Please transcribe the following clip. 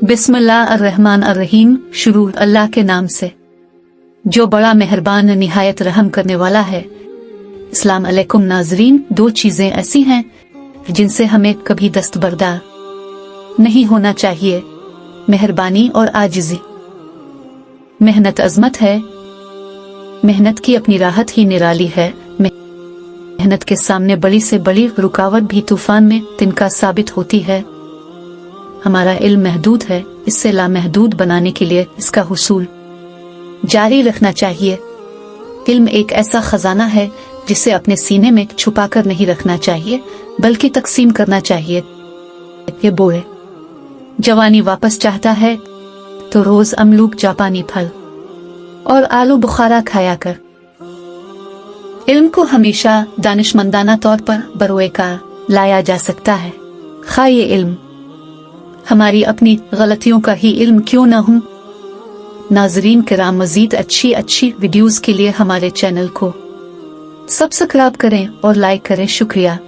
बिस्मिल्लाहिर्रहमानिर्रहीम। शुरू अल्लाह के नाम से जो बड़ा मेहरबान निहायत रहम करने वाला है। अस्सलाम अलैकुम नाजरीन, दो चीजें ऐसी हैं जिनसे हमें कभी दस्तबरदार नहीं होना चाहिए, मेहरबानी और आजिज़ी। मेहनत अजमत है, मेहनत की अपनी राहत ही निराली है। मेहनत के सामने बड़ी से बड़ी रुकावट भी तूफान में तिनका साबित होती है। हमारा इल्म महदूद है, इससे लामहदूद बनाने के लिए इसका हुसूल जारी रखना चाहिए। इल्म एक ऐसा खजाना है जिसे अपने सीने में छुपाकर नहीं रखना चाहिए, बल्कि तकसीम करना चाहिए। ये बोले जवानी वापस चाहता है तो रोज अमलूक जापानी फल और आलू बुखारा खाया कर। इल्म को हमेशा दानिशमंदाना तौर पर बरोए कार लाया जा सकता है, खा ये इल्म हमारी अपनी गलतियों का ही इल्म क्यों न हो। नाजरीन किराम, मजीद अच्छी वीडियोस के लिए हमारे चैनल को सब्सक्राइब करें और लाइक करें। शुक्रिया।